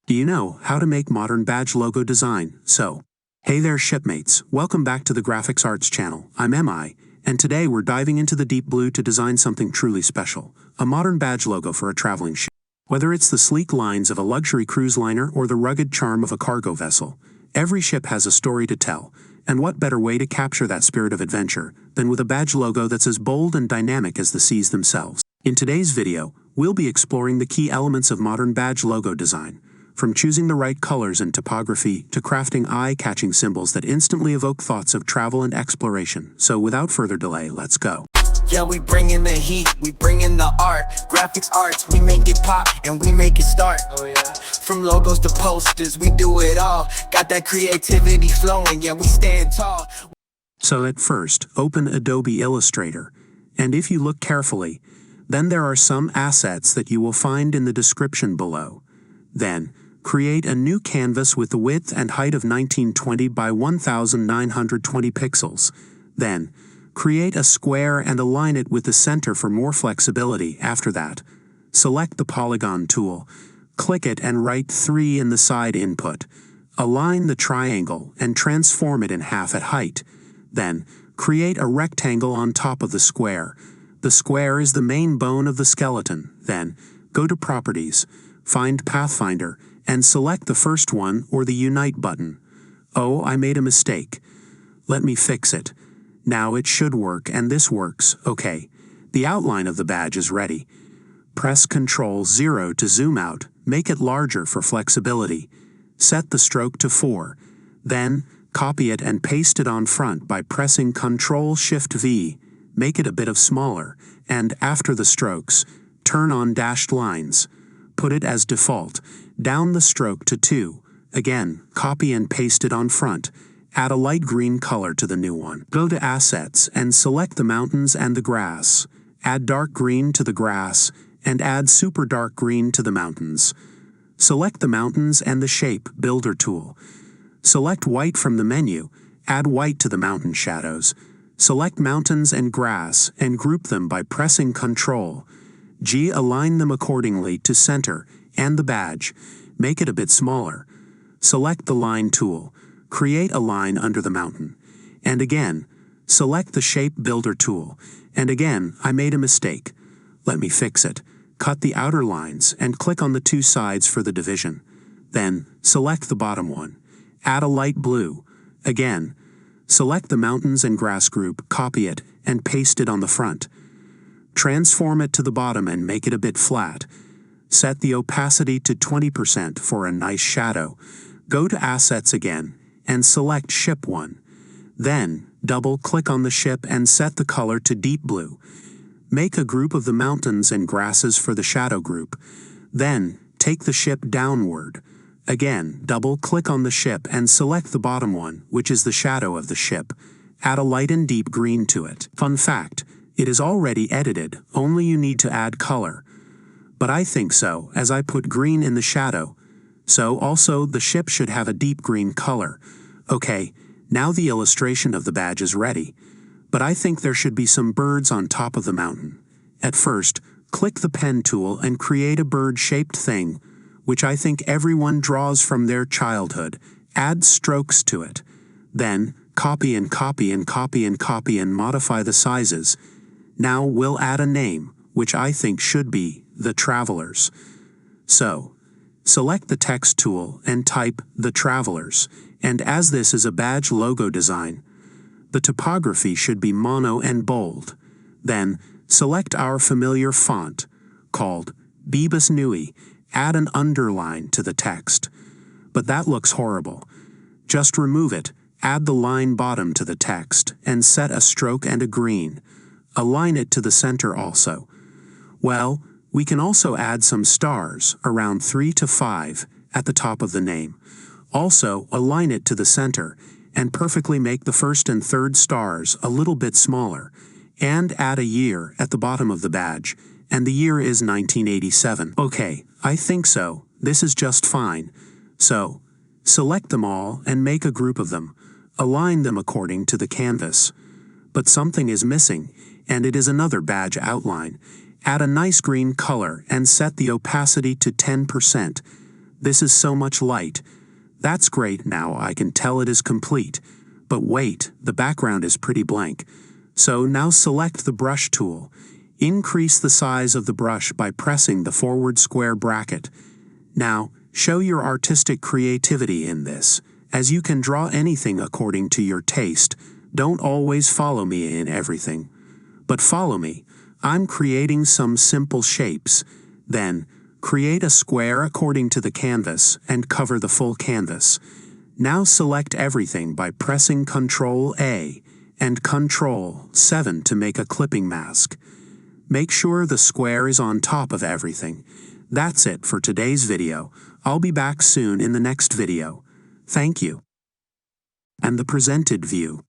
Do you know how to make modern badge logo design? So, hey there shipmates, welcome back to the Graphics Arts channel. I'm MI, and today we're diving into the deep blue to design something truly special, a modern badge logo for a traveling ship. Whether it's the sleek lines of a luxury cruise liner or the rugged charm of a cargo vessel, every ship has a story to tell, and what better way to capture that spirit of adventure than with a badge logo that's as bold and dynamic as the seas themselves. In today's video, we'll be exploring the key elements of modern badge logo design, from choosing the right colors and typography to crafting eye-catching symbols that instantly evoke thoughts of travel and exploration. So without further delay, let's go. Yeah, we bring in the heat, we bring in the art. Graphics arts, we make it pop and we make it start. Oh yeah. From logos to posters, we do it all. Got that creativity flowing, yeah, we stand tall. So at first, open Adobe Illustrator, and if you look carefully, then there are some assets that you will find in the description below. Then, create a new canvas with the width and height of 1920 by 1920 pixels. Then, create a square and align it with the center for more flexibility. After that, select the polygon tool, click it and write 3 in the side input. Align the triangle and transform it in half at height. Then, create a rectangle on top of the square. The square is the main bone of the skeleton. Then, go to Properties, find Pathfinder, and select the first one or the Unite button. Oh, I made a mistake. Let me fix it. Now it should work, and this works. Okay, the outline of the badge is ready. Press Ctrl-0 to zoom out, make it larger for flexibility. Set the stroke to 4. Then, copy it and paste it on front by pressing Ctrl-Shift-V. Make it a bit smaller, and after the strokes, turn on dashed lines. Put it as default. Down the stroke to 2. Again, copy and paste it on front. Add a light green color to the new one. Go to Assets and select the mountains and the grass. Add dark green to the grass and add super dark green to the mountains. Select the mountains and the Shape Builder tool. Select white from the menu. Add white to the mountain shadows. Select mountains and grass and group them by pressing Ctrl-G. Align them accordingly to center and the badge. Make it a bit smaller. Select the Line tool. Create a line under the mountain. And again, select the Shape Builder tool. And again, I made a mistake. Let me fix it. Cut the outer lines and click on the 2 sides for the division. Then, select the bottom one. Add a light blue. Again, select the mountains and grass group, copy it, and paste it on the front. Transform it to the bottom and make it a bit flat. Set the opacity to 20% for a nice shadow. Go to Assets again and select Ship 1. Then, double-click on the ship and set the color to deep blue. Make a group of the mountains and grasses for the shadow group. Then, take the ship downward. Again, double-click on the ship and select the bottom one, which is the shadow of the ship. Add a light and deep green to it. Fun fact, it is already edited, only you need to add color. But I think so, as I put green in the shadow. So also the ship should have a deep green color. Okay, now the illustration of the badge is ready. But I think there should be some birds on top of the mountain. At first, click the pen tool and create a bird-shaped thing, which I think everyone draws from their childhood. Add strokes to it. Then, copy and copy and copy and copy and modify the sizes. Now we'll add a name, which I think should be The Travelers. So, select the text tool and type The Travelers, and as this is a badge logo design, the typography should be mono and bold. Then, select our familiar font, called Bebas Neue. Add an underline to the text. But that looks horrible. Just remove it, add the line bottom to the text, and set a stroke and a green. Align it to the center also. Well, we can also add some stars, around 3 to 5, at the top of the name. Also, align it to the center, and perfectly make the first and third stars a little bit smaller. And add a year at the bottom of the badge, and the year is 1987. Okay, I think so. This is just fine. So, select them all and make a group of them. Align them according to the canvas. But something is missing, and it is another badge outline. Add a nice green color and set the opacity to 10%. This is so much light. That's great, now I can tell it is complete. But wait, the background is pretty blank. So now select the brush tool. Increase the size of the brush by pressing the forward square bracket. Now, show your artistic creativity in this, as you can draw anything according to your taste. Don't always follow me in everything. But follow me. I'm creating some simple shapes. Then, create a square according to the canvas and cover the full canvas. Now select everything by pressing Ctrl-A and Ctrl-7 to make a clipping mask. Make sure the square is on top of everything. That's it for today's video. I'll be back soon in the next video. Thank you. And the presented view.